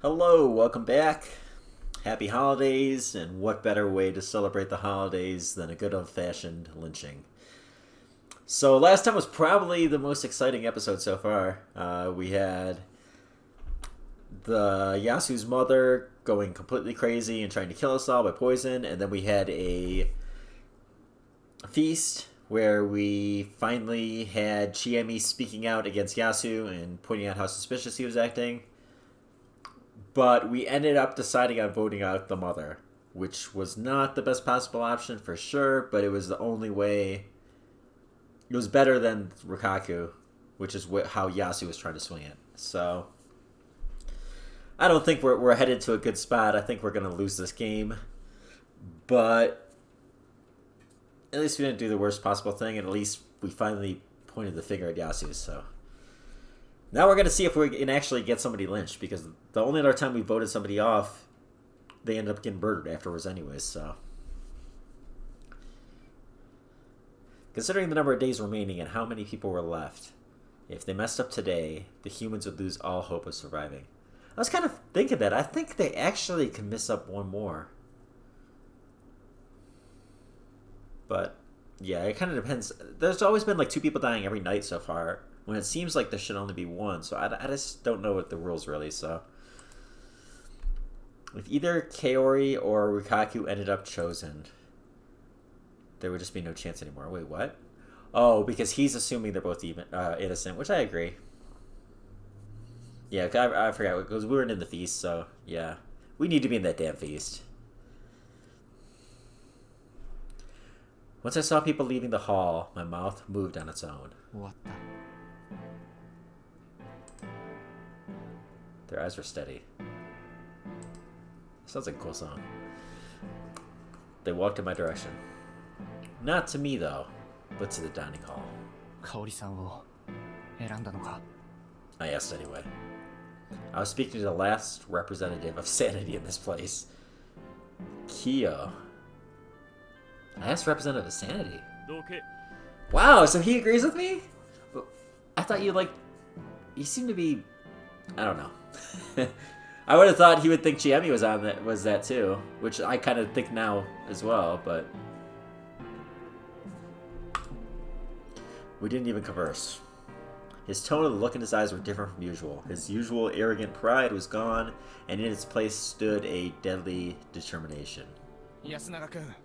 Hello, welcome back. Happy holidays, and what better way to celebrate the holidays than a good old-fashioned lynching? So last time was probably the most exciting episode so far. We had the Yasu's mother going completely crazy and trying to kill us all by poison, and then we had a feast where we finally had Chiami speaking out against Yasu and pointing out how suspicious he was acting. But we ended up deciding on voting out the mother, which was not the best possible option for sure, but it was the only way. It was better than Rikaku, which is how Yasu was trying to swing it. So I don't think we're headed to a good spot. I think we're going to lose this game. But at least we didn't do the worst possible thing, and at least we finally pointed the finger at Yasu, so. Now we're going to see if we can actually get somebody lynched, because the only other time we voted somebody off, they ended up getting murdered afterwards anyways, so. Considering the number of days remaining and how many people were left, if they messed up today, the humans would lose all hope of surviving. I was kind of thinking that. I think they actually can miss up one more. But, yeah, it kind of depends. There's always been like 2 people dying every night so far, when it seems like there should only be 1, so I just don't know what the rules really, so. If either Kaori or Rikaku ended up chosen, there would just be no chance anymore. Wait, what? Oh, because he's assuming they're both even innocent, which I agree. Yeah, I forgot, because we weren't in the feast, so, yeah. We need to be in that damn feast. Once I saw people leaving the hall, my mouth moved on its own. What the? Their eyes were steady. Sounds like a cool song. They walked in my direction. Not to me, though, but to the dining hall. Kaori-sanを選んだのか? I asked anyway. I was speaking to the last representative of sanity in this place. Kyo. I asked representative of sanity. Wow, so he agrees with me? I thought you seem to be, I don't know. I would have thought he would think Chiami was that too, which I kind of think now as well, but we didn't even converse. His tone and the look in his eyes were different from usual. His usual arrogant pride was gone, and in its place stood a deadly determination. Yasunaga-kun.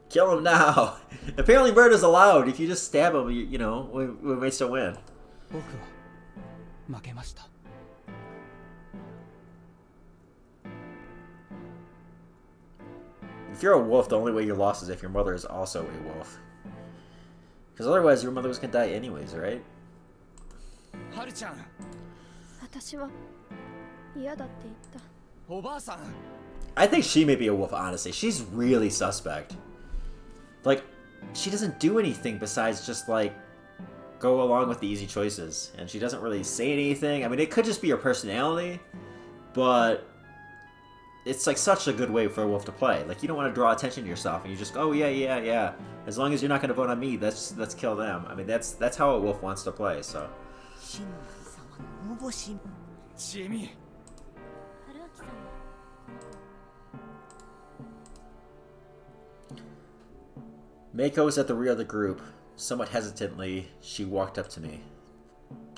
Kill him now! Apparently murder's allowed. If you just stab him, you know, we may still win. 僕は負けました. If you're a wolf, the only way you're lost is if your mother is also a wolf. Because otherwise, your mother was gonna die anyways, right? Haru-chan. 私は嫌だって言った。おばあさん. I think she may be a wolf, honestly. She's really suspect. Like, she doesn't do anything besides just, like, go along with the easy choices. And she doesn't really say anything. I mean, it could just be her personality, but it's, like, such a good way for a wolf to play. Like, you don't want to draw attention to yourself, and you just go, oh, yeah. As long as you're not going to vote on me, let's kill them. I mean, that's how a wolf wants to play, so. Chiami. Meiko was at the rear of the group. Somewhat hesitantly, she walked up to me.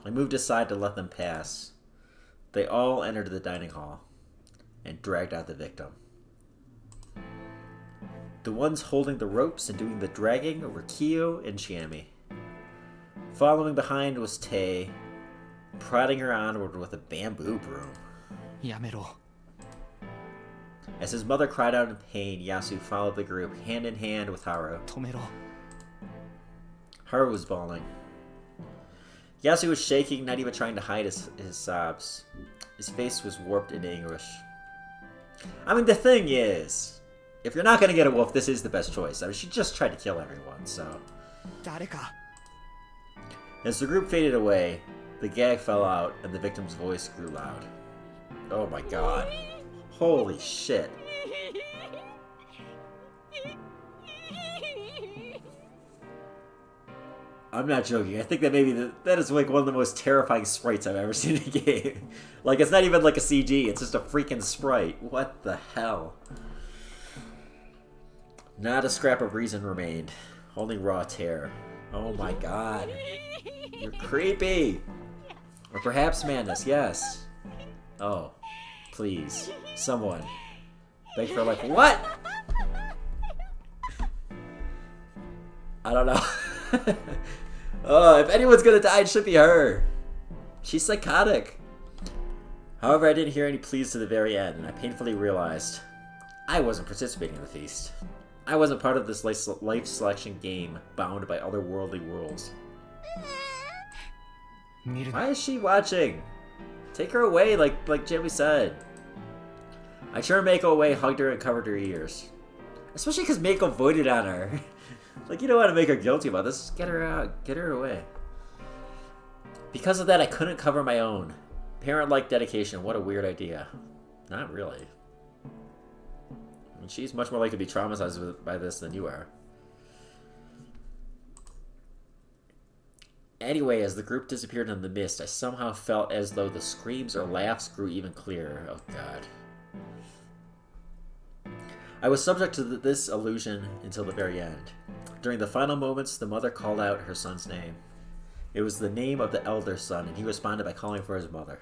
I moved aside to let them pass. They all entered the dining hall and dragged out the victim. The ones holding the ropes and doing the dragging were Kyo and Chiami. Following behind was Tae, prodding her onward with a bamboo broom. やめろ. As his mother cried out in pain, Yasu followed the group, hand in hand with Haru. 止めろ. Haru was bawling. Yasu was shaking, not even trying to hide his sobs. His face was warped in anguish. I mean, the thing is, if you're not going to get a wolf, this is the best choice. I mean, she just tried to kill everyone, so. 誰か. As the group faded away, the gag fell out and the victim's voice grew loud. Oh my god. Holy shit. I'm not joking. I think that maybe that is like one of the most terrifying sprites I've ever seen in a game. Like, it's not even like a CG. It's just a freaking sprite. What the hell? Not a scrap of reason remained. Only raw terror. Oh my god. You're creepy. Or perhaps madness, yes. Oh. Please. Someone. Beg for life. What? I don't know. Oh, if anyone's gonna die, it should be her. She's psychotic. However, I didn't hear any pleas to the very end, and I painfully realized I wasn't participating in the feast. I wasn't part of this life selection game bound by otherworldly rules. Why is she watching? Take her away, like Jimmy said. I turned Mako away, hugged her, and covered her ears. Especially because Mako voted on her. Like, you don't want to make her guilty about this. Just get her out. Get her away. Because of that, I couldn't cover my own. Parent-like dedication. What a weird idea. Not really. I mean, she's much more likely to be traumatized by this than you are. Anyway, as the group disappeared in the mist, I somehow felt as though the screams or laughs grew even clearer. Oh, God. I was subject to this illusion until the very end. During the final moments, the mother called out her son's name. It was the name of the elder son, and he responded by calling for his mother.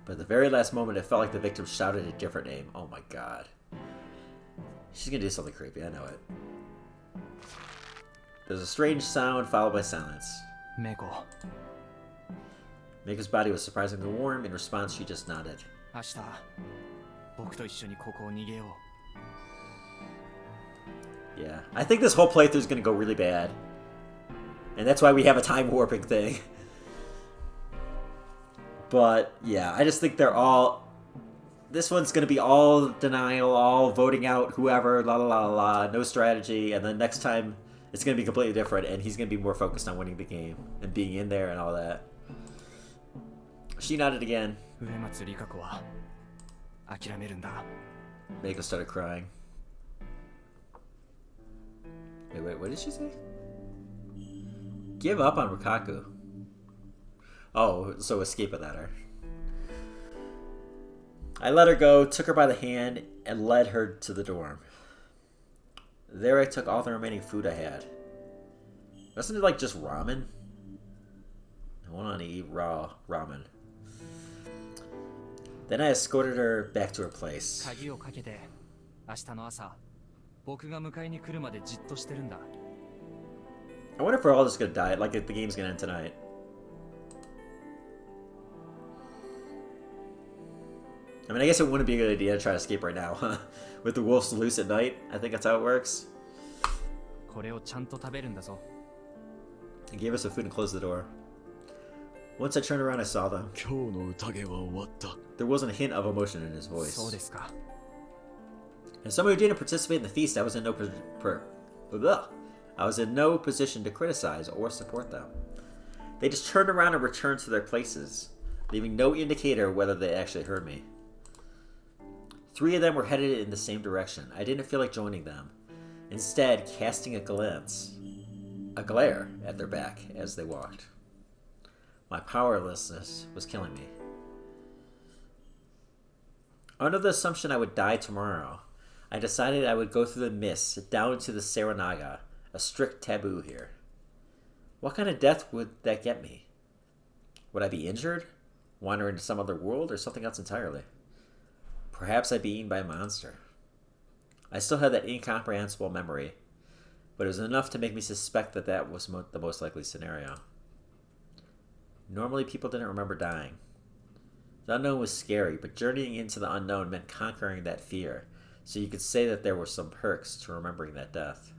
But at the very last moment, it felt like the victim shouted a different name. Oh my god. She's gonna do something creepy, I know it. There's a strange sound followed by silence. Mako. Mako's body was surprisingly warm. In response, she just nodded. 明日僕と一緒にここを逃げよう Yeah, I think this whole playthrough is gonna go really bad. And that's why we have a time warping thing. But, yeah, I just think they're all... This one's gonna be all denial, all voting out whoever, la la la la, no strategy, and then next time it's gonna be completely different, and he's gonna be more focused on winning the game, and being in there and all that. She nodded again. 上松里香子は諦めるんだ Mako started crying. Wait, what did she say? Give up on Rukaku. Oh, so escape without her. I let her go, took her by the hand, and led her to the dorm. There I took all the remaining food I had. Wasn't it like just ramen? I want to eat raw ramen. Then I escorted her back to her place. 鍵をかけて明日の朝僕が迎えに来るまでじっとしてるんだ I wonder if we're all just gonna die, like if the game's gonna end tonight. I mean, I guess it wouldn't be a good idea to try to escape right now, huh? With the wolves loose at night, I think that's how it works. これをちゃんと食べるんだぞ He gave us some food and closed the door. Once I turned around, I saw them. 今日の宴は終わった There wasn't a hint of emotion in his voice. そうですか As someone who didn't participate in the feast, I was in no position to criticize or support them. They just turned around and returned to their places, leaving no indicator whether they actually heard me. 3 of them were headed in the same direction. I didn't feel like joining them. Instead, casting a glare at their back as they walked. My powerlessness was killing me. Under the assumption I would die tomorrow, I decided I would go through the mist down to the Saranaga, a strict taboo here. What kind of death would that get me? Would I be injured, wander into some other world, or something else entirely? Perhaps I'd be eaten by a monster. I still had that incomprehensible memory, but it was enough to make me suspect that that was the most likely scenario. Normally, people didn't remember dying. The unknown was scary, but journeying into the unknown meant conquering that fear, so you could say that there were some perks to remembering that death.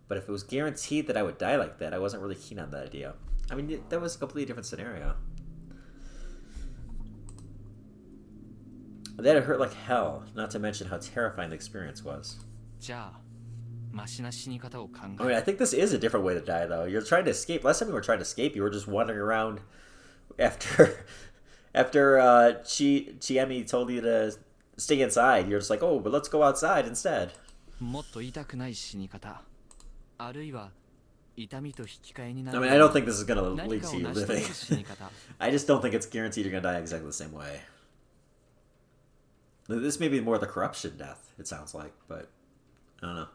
But if it was guaranteed that I would die like that, I wasn't really keen on that idea. I mean, that was a completely different scenario. That'd hurt like hell, not to mention how terrifying the experience was. じゃあマシな死に方を考 I mean, I think this is a different way to die, though. You're trying to escape. Last time you were trying to escape, you were just wandering around after Chiami told you to stay inside. You're just like, oh, but let's go outside instead. もっと痛くない死に方あるいは痛みと引き換えにな I る mean, I don't think this is gonna 何 lead か to を you 成し遂げ living. る死に方 I just don't think it's guaranteed you're gonna die exactly the same way. This may be more the corruption death, it sounds like, but I don't know.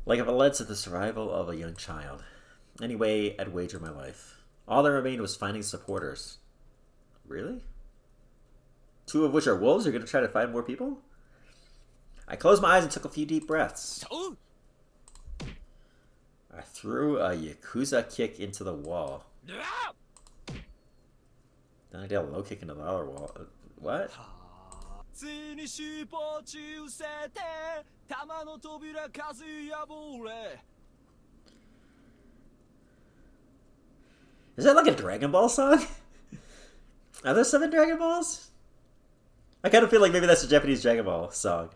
Like if it led to the survival of a young child. Anyway, I'd wager my life. All that remained was finding supporters. Really? 2 of which are wolves? You're gonna try to find more people? I closed my eyes and took a few deep breaths. I threw a Yakuza kick into the wall. Then I did a low kick into the other wall. What? Is that like a Dragon Ball song? Are there 7 Dragon Balls? I kind of feel like maybe that's a Japanese Dragon Ball song.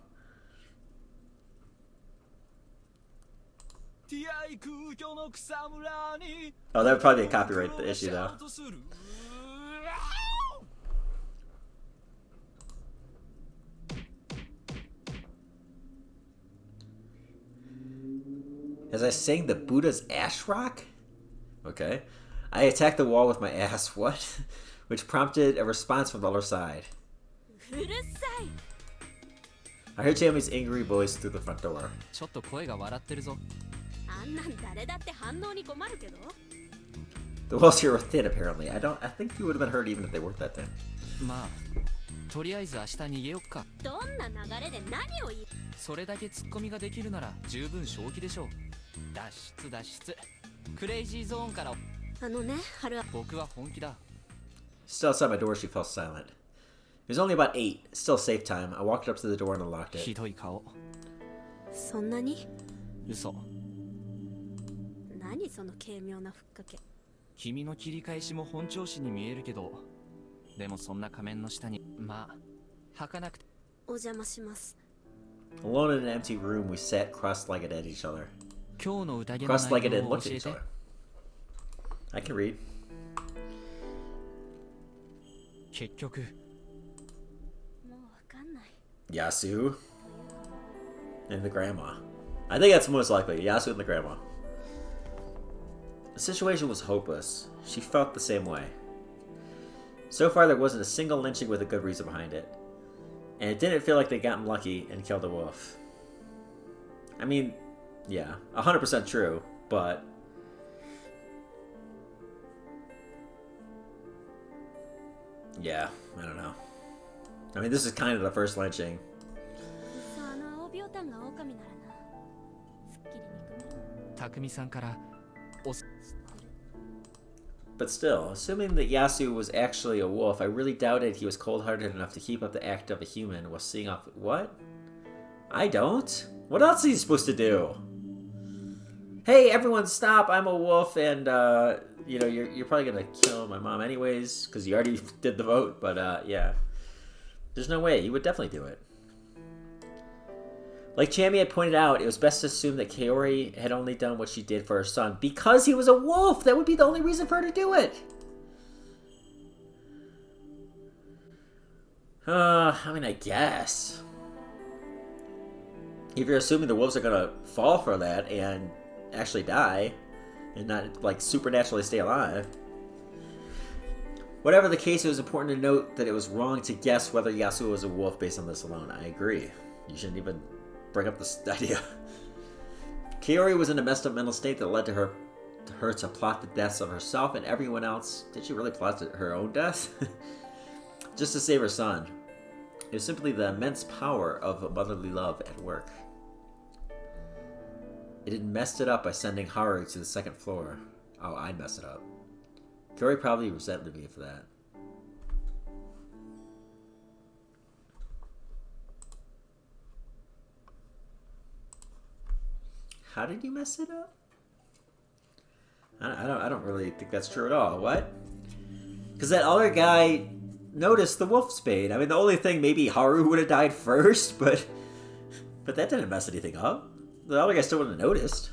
Oh, that would probably be a copyright issue, though. As I sang the Buddha's Ash Rock? Okay. I attacked the wall with my ass, what? Which prompted a response from the other side. I heard Chiami's angry voice through the front door. ちょっと声が笑ってるぞ The walls here were thin, apparently. I think you would have been hurt even if they weren't that thin. まあとりあえず明日逃げよっかそれだけツッコミができるなら十分正気でしょう脱出クレイジーゾーンから僕は本気だ Still outside my door, she fell silent. It was only about 8. Still safe time. I walked up to the door and unlocked it. ひどい顔そんなに嘘何その軽妙なふっかけ君の切り返しも本調子に見えるけどでもそんな仮面の下にまあ履かなくてお邪魔します Alone in an empty room, we sat cross-legged at each other. 今日の宴の内 Cross-legged 容 and を looked 教 at え each て other. I can read. 結局もうわかんない Yasu and the grandma. I think that's most likely. Yasu and the grandma. The situation was hopeless. She felt the same way. So far, there wasn't a single lynching with a good reason behind it. And it didn't feel like they'd gotten lucky and killed a wolf. I mean, yeah, 100% true, but... yeah, I don't know. I mean, this is kind of the first lynching. あの青ビオタンが狼ならなすっきり憎める匠さんからお But still, assuming that Yasu was actually a wolf, I really doubted he was cold-hearted enough to keep up the act of a human while seeing off... What? I don't? What else is he supposed to do? Hey, everyone stop, I'm a wolf, and, you know, you're probably gonna kill my mom anyways, because you already did the vote, but, yeah. There's no way, he would definitely do it. Like Chiami had pointed out, it was best to assume that Kaori had only done what she did for her son because he was a wolf. That would be the only reason for her to do it. I mean, I guess. If you're assuming the wolves are gonna fall for that and actually die, and not, like, supernaturally stay alive. Whatever the case, it was important to note that it was wrong to guess whether Yasuo was a wolf based on this alone. I agree. You shouldn't even bring up this idea. Kaori was in a messed up mental state that led to her to plot the deaths of herself and everyone else. Did she really plot her own death? Just to save her son. It was simply the immense power of motherly love at work. It had messed it up by sending Haru to the second floor. Oh, I'd mess it up. Kaori probably resented me for that. How did you mess it up? I don't really think that's true at all. What? Because that other guy noticed the wolf spade. I mean, the only thing, maybe Haru would have died first, but that didn't mess anything up. The other guy still wouldn't have noticed.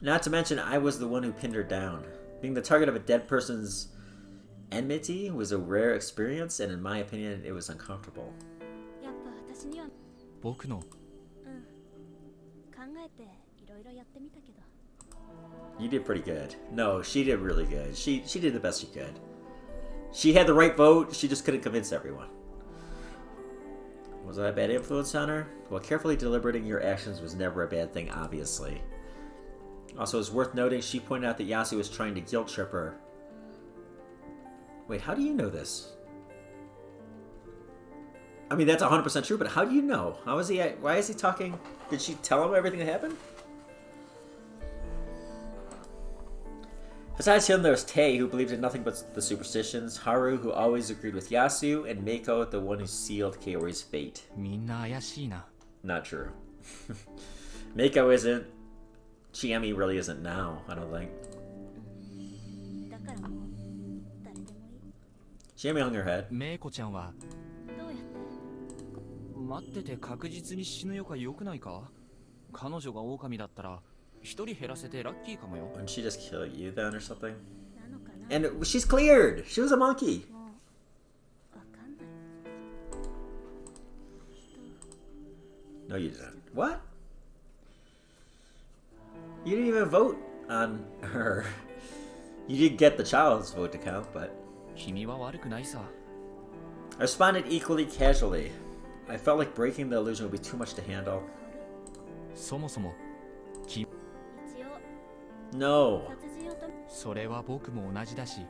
Not to mention, I was the one who pinned her down. Being the target of a dead person's enmity was a rare experience, and in my opinion, it was uncomfortable. やっぱ私には僕の帰えていろいろやってみたけど。You did pretty good. No, she did really good. She did the best she could. She had the right vote, she just couldn't convince everyone. Was I a bad influence on her? Well, carefully deliberating your actions was never a bad thing, obviously. Also, it's worth noting she pointed out that Yasu was trying to guilt trip her. Wait, how do you know this? I mean, that's 100% true, but how do you know? How is he? Why is he talking? Did she tell him everything that happened? Besides him, there was Tei, who believed in nothing but the superstitions, Haru, who always agreed with Yasu, and Meiko, the one who sealed Kaori's fate. Not true. Meiko isn't. Chiami really isn't now, I don't think. Chiami hung her head. 待ってて確実に死ぬよか良くないか？彼女が狼だったら一人減らせてラッキーかもよ。 Wouldn't she just kill you then or something? And she's cleared! She was a monkey! No, you didn't. What? You didn't even vote on her. You did get the child's vote to count, but... 君は悪くないさ。 I responded equally casually. I felt like breaking the illusion would be too much to handle. そもそも、No. それは僕も同じだし。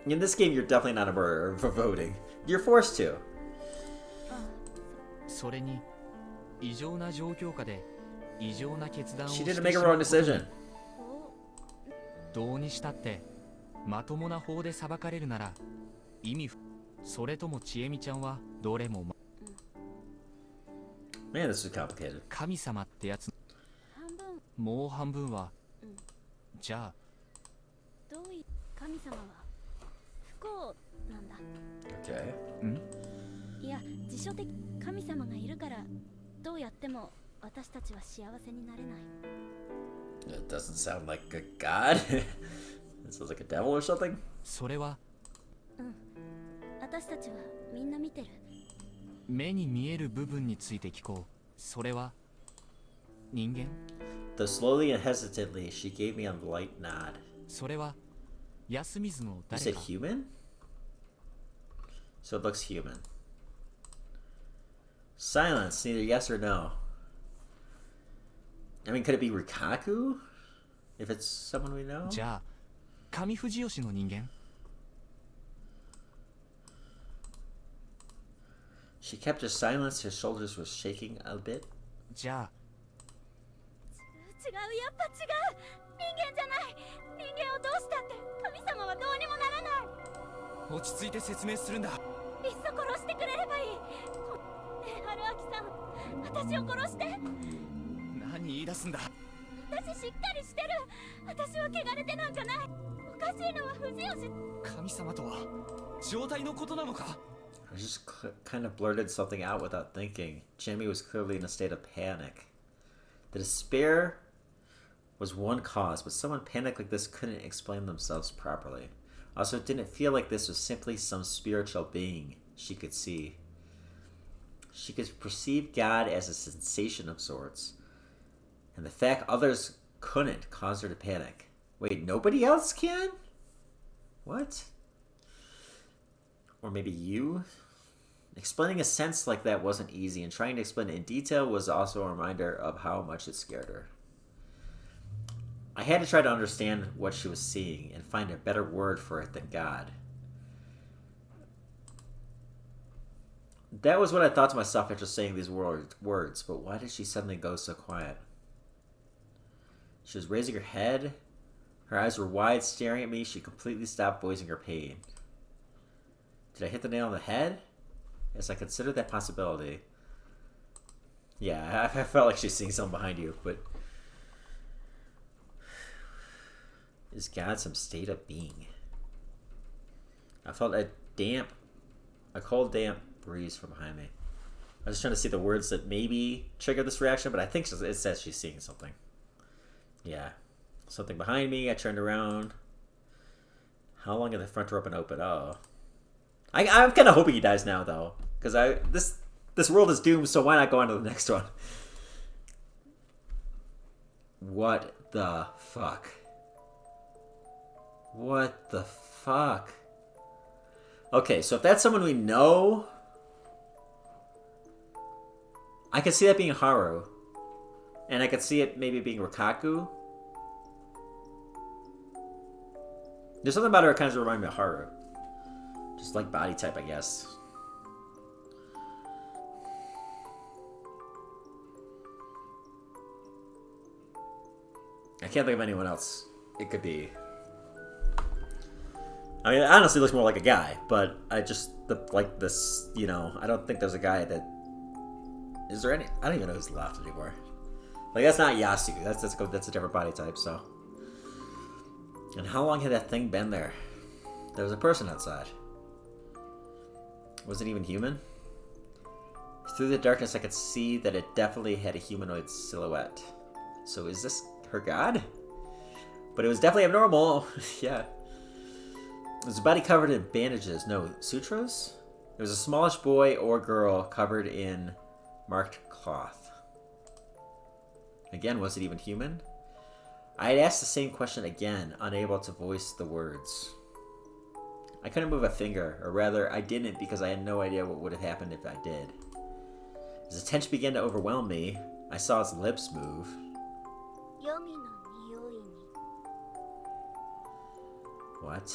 In this game, you're definitely not a murderer for voting. You're forced to. それに、異常な状況下で異常な決断を She して didn't make a wrong decision. どうにしたってまともな法で裁かれるなら意味不それともちえみちゃんはどれも Man, this is complicated. 神様ってやつもう半分はじゃあどういう神様は不幸なんだ。 Okay. いや、辞書的神様がいるからどうやっても私たちは幸せになれない。 It doesn't sound like a god. It sounds like a devil or something. それは私たちはみんな見てる。目に見える部分について聞こう。それは人間 Though slowly and hesitantly, she gave me a light nod. それは休みずの You 誰 said か human? So it looks human. Silence, neither yes or no. I mean, could it be Rikaku? If it's someone we know? じゃあ上藤吉の人間 She kept her silence, her shoulders were shaking a bit. じゃあ違う、やっぱ違う。人間じゃない。人間をどうしたって神様はどうにもならない。落ち着いて説明するんだ。いっそ殺してくれればいい。ねえ、春明さん、私を殺して。何言い出すんだ。私しっかりしてる。私は汚れてなんかない。おかしいのは藤吉。神様とは状態のことなのか I just kind of blurted something out without thinking. Chiami was clearly in a state of panic. The despair was one cause, but someone panicked like this couldn't explain themselves properly. Also, it didn't feel like this was simply some spiritual being she could see. She could perceive God as a sensation of sorts, and the fact others couldn't caused her to panic. Wait, nobody else can? What? Or maybe you? Explaining a sense like that wasn't easy, and trying to explain it in detail was also a reminder of how much it scared her. I had to try to understand what she was seeing and find a better word for it than God. That was what I thought to myself after saying these words, but why did she suddenly go so quiet? She was raising her head. Her eyes were wide, staring at me. She completely stopped voicing her pain. Did I hit the nail on the head? As I considered that possibility. Yeah, I felt like she's seeing something behind you, but... Is God some state of being? I felt a cold, damp breeze from behind me. I was just trying to see the words that maybe triggered this reaction, but I think it says she's seeing something. Yeah. Something behind me. I turned around. How long did the front door open? Oh. I'm kind of hoping he dies now, though. Because this world is doomed, so why not go on to the next one? What the fuck? What the fuck? Okay, so if that's someone we know, I could see that being Haru. And I could see it maybe being Rikaku. There's something about her that kind of reminds me of Haru. Just like body type, I guess. I can't think of anyone else it could be. I mean, it honestly looks more like a guy, but I just like this, you know, I don't think there's a guy that... Is there any... I don't even know who's left anymore. Like, that's not Yasu. That's a different body type, so... And how long had that thing been there? There was a person outside. Was it even human? Through the darkness, I could see that it definitely had a humanoid silhouette. So is this her god? But it was definitely abnormal. Yeah. It was a body covered in bandages. No, sutras? It was a smallish boy or girl covered in marked cloth. Again, was it even human? I had asked the same question again, unable to voice the words. I couldn't move a finger, or rather, I didn't because I had no idea what would have happened if I did. As the tension began to overwhelm me, I saw its lips move. What?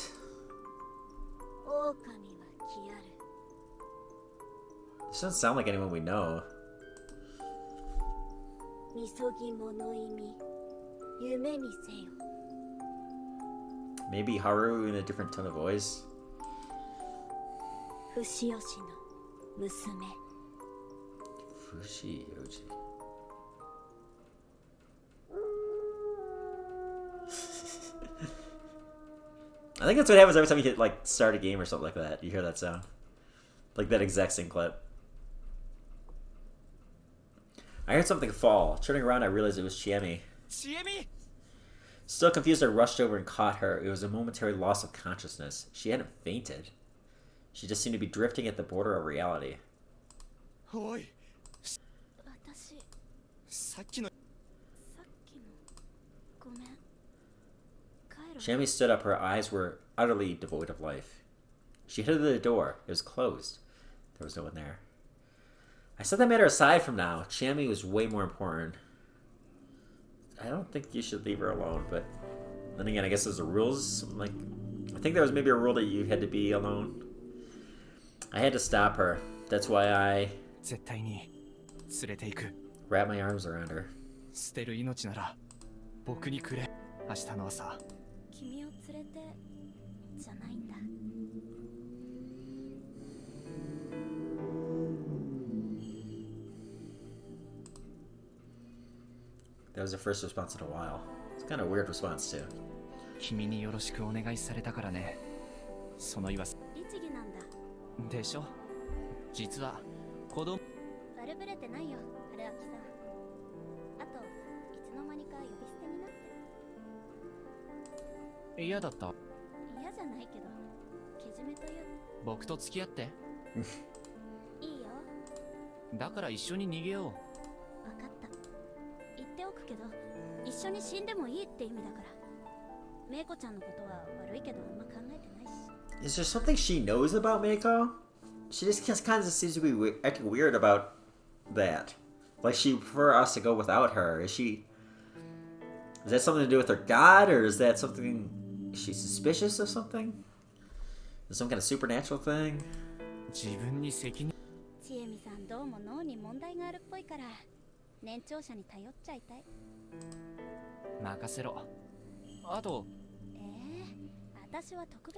This doesn't sound like anyone we know. Maybe Haru in a different tone of voice? Fushioshi. I think that's what happens every time you hit, like, start a game or something like that. You hear that sound. Like that exact same clip. I heard something fall. Turning around, I realized it was Chiami. Chiami? Still confused, I rushed over and caught her. It was a momentary loss of consciousness. She hadn't fainted. She just seemed to be drifting at the border of reality. Oi. Chiami stood up. Her eyes were utterly devoid of life. She headed to the door. It was closed. There was no one there. I set that matter aside from now. Chiami was way more important. I don't think you should leave her alone, but then again, I guess there's the rules. Like, I think there was maybe a rule that you had to be alone. I had to stop her. That's why I wrapped my arms around her. That was the first response in a while. It's kind of a weird response too. Is there something she knows about Meiko? She just kind of seems to be acting weird about that. Like she prefer us to go without her. Is that something to do with her god, or is that something... Is she suspicious of something? Is some kind of supernatural thing?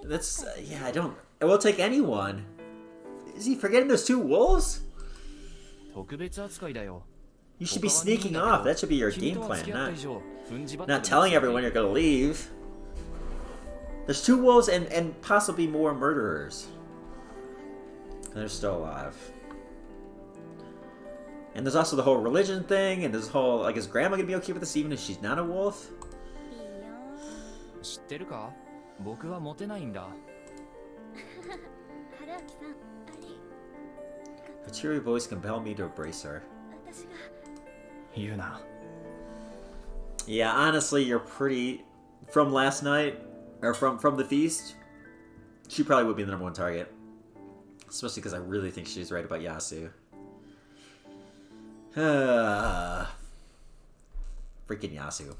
That's... yeah, I don't... It will take anyone. Is he forgetting there's two wolves? You should be sneaking off. That should be your game plan, not telling everyone you're gonna leave. There's two wolves and possibly more murderers. And they're still alive. And there's also the whole religion thing, and this whole, like, is Grandma gonna be okay with this even if she's not a wolf? A cheery voice compelled me to embrace her. Yeah, honestly, you're pretty... From last night, or from the feast, she probably would be the number one target. Especially because I really think she's right about Yasu. Freaking Yasu.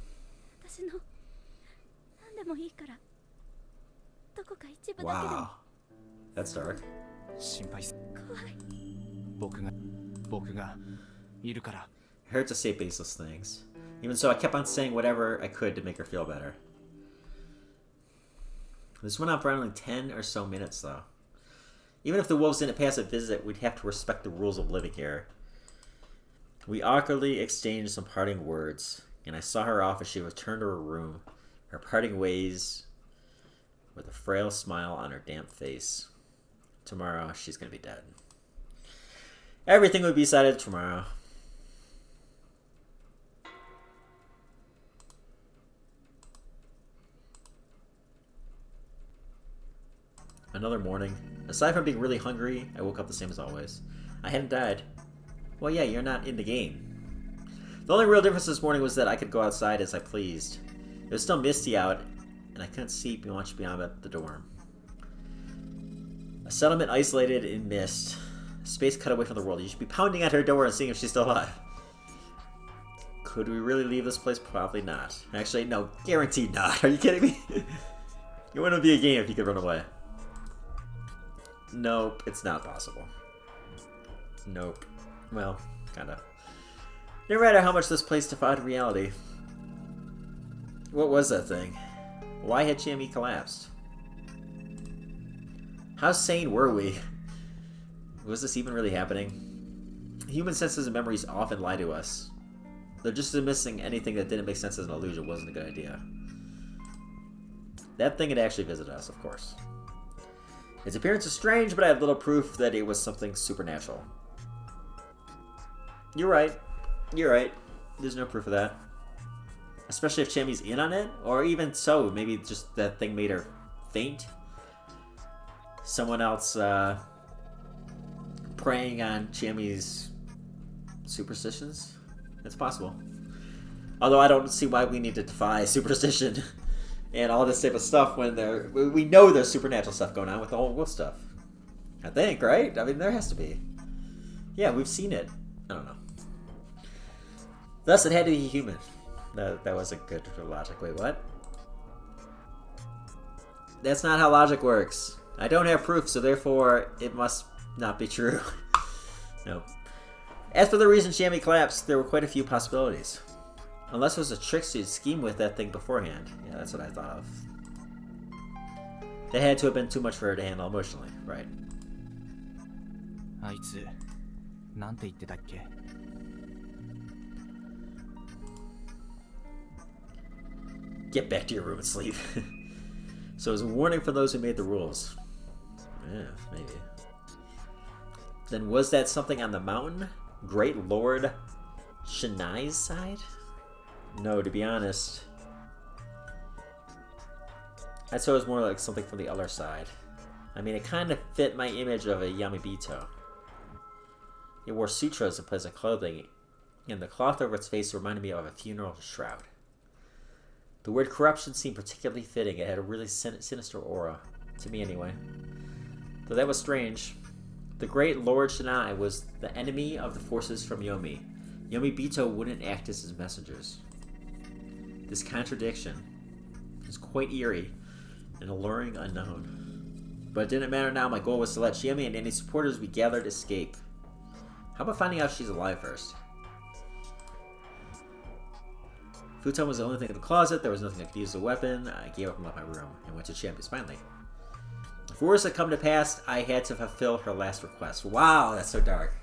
Wow. That's dark. It hurt to say baseless things. Even so, I kept on saying whatever I could to make her feel better. This went on for only 10 or so minutes, though. Even if the wolves didn't pass a visit, we'd have to respect the rules of living here. We awkwardly exchanged some parting words, and I saw her off as she returned to her room, her parting ways with a frail smile on her damp face. Tomorrow, she's going to be dead. Everything would be decided tomorrow. Another morning. Aside from being really hungry, I woke up the same as always. I hadn't died. Well, yeah, you're not in the game. The only real difference this morning was that I could go outside as I pleased. It was still misty out, and I couldn't see much beyond the dorm. A settlement isolated in mist. A space cut away from the world. You should be pounding at her door and seeing if she's still alive. Could we really leave this place? Probably not. Actually, no, guaranteed not. Are you kidding me? It wouldn't be a game if you could run away. Nope, it's not possible. Nope. Well, kinda. No matter how much this place defied reality. What was that thing? Why had Chiami collapsed? How sane were we? Was this even really happening? Human senses and memories often lie to us. They're just dismissing anything that didn't make sense as an illusion wasn't a good idea. That thing had actually visited us, of course. Its appearance is strange, but I have little proof that it was something supernatural. You're right. You're right. There's no proof of that. Especially if Chiami's in on it, or even so, maybe just that thing made her faint. Someone else preying on Chiami's superstitions? It's possible. Although I don't see why we need to defy superstition and all this type of stuff when we know there's supernatural stuff going on with the whole wolf stuff. I think, right? I mean, there has to be. Yeah, we've seen it. I don't know. Thus, it had to be human. That was a good logic. Wait, what? That's not how logic works. I don't have proof, so therefore it must not be true. Nope. As for the reason Chiami collapsed, there were quite a few possibilities. Unless it was a trick to scheme with that thing beforehand. Yeah, that's what I thought of. That had to have been too much for her to handle emotionally, right? Get back to your room and sleep. So it was a warning for those who made the rules. Yeah, maybe. Then was that something on the mountain? Great Lord Shinai's side? No, to be honest. I'd say it was more like something from the other side. I mean, it kind of fit my image of a Yamabito. It wore sutras in place of clothing, and the cloth over its face reminded me of a funeral shroud. The word corruption seemed particularly fitting. It had a really sinister aura. To me, anyway. Though that was strange. The great Lord Shinai was the enemy of the forces from Yomi. Yomibito wouldn't act as his messengers. This contradiction is quite eerie and alluring unknown. But it didn't matter now. My goal was to let Chiami and any supporters we gathered escape. How about finding out she's alive first? Futon was the only thing in the closet. There was nothing I could use as a weapon. I gave up and left my room and went to Chiami's finally. If worse had come to pass, I had to fulfill her last request. Wow, that's so dark.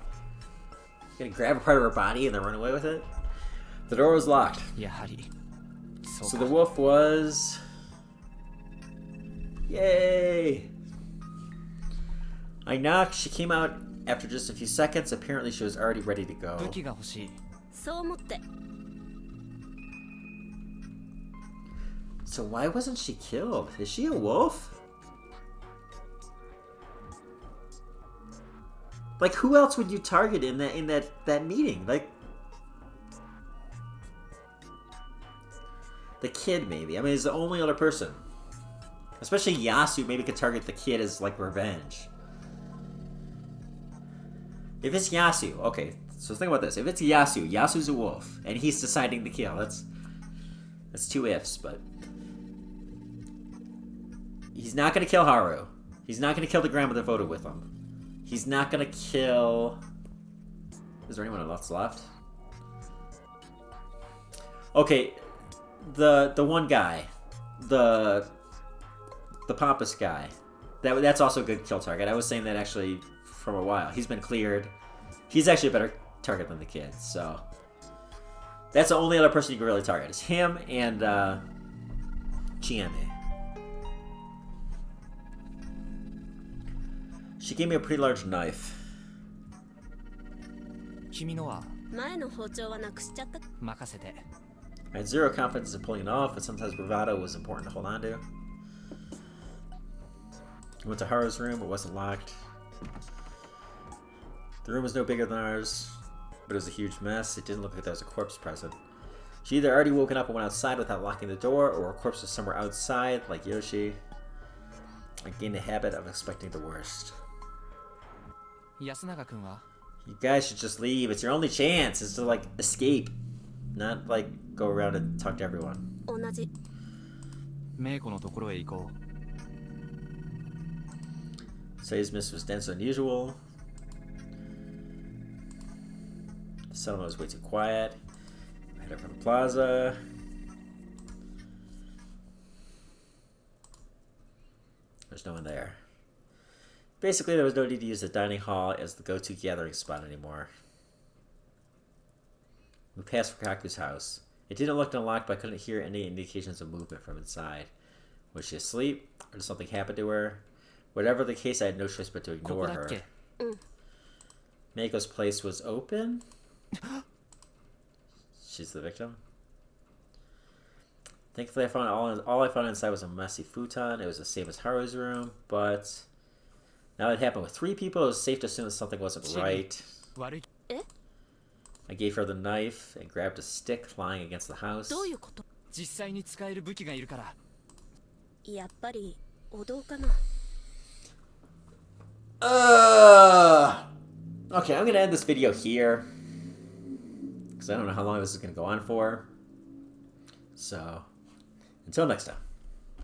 Gonna grab a part of her body and then run away with it? The door was locked. So the wolf was... Yay! I knocked. She came out after just a few seconds. Apparently she was already ready to go. So why wasn't she killed? Is she a wolf? Like, who else would you target in that meeting? Like, The kid, maybe. I mean, he's the only other person. Especially Yasu maybe could target the kid as, like, revenge. If it's Yasu, okay, so think about this. If it's Yasu, Yasu's a wolf, and he's deciding to kill. That's two ifs, but... He's not going to kill Haru. He's not going to kill the grandmother that voted with him. He's not going to kill... Is there anyone else left? Okay, the one guy. The pompous guy. That's also a good kill target. I was saying that actually from a while. He's been cleared. He's actually a better target than the kid, so... That's the only other person you can really target. It's him and Chiami. She gave me a pretty large knife. I had zero confidence in pulling it off, but sometimes bravado was important to hold on to. I went to Haru's room, it wasn't locked. The room was no bigger than ours, but it was a huge mess. It didn't look like there was a corpse present. She either already woken up and went outside without locking the door, or a corpse was somewhere outside, like Yoshi. I gained a habit of expecting the worst. You guys should just leave. It's your only chance is to, like, escape. Not, like, go around and talk to everyone. Say's miss was denser than usual. The settlement was way too quiet. I headed up from the plaza. There's no one there. Basically, there was no need to use the dining hall as the go-to gathering spot anymore. We passed Fukaku's house. It didn't look unlocked, but I couldn't hear any indications of movement from inside. Was she asleep? Or did something happen to her? Whatever the case, I had no choice but to ignore her. Meiko's place was open? She's the victim? Thankfully, I found all I found inside was a messy futon. It was the same as Haru's room, but... Now it happened with 3 people, it was safe to assume that something wasn't right. I gave her the knife and grabbed a stick lying against the house. Okay, I'm gonna end this video here. Because I don't know how long this is gonna go on for. So, until next time.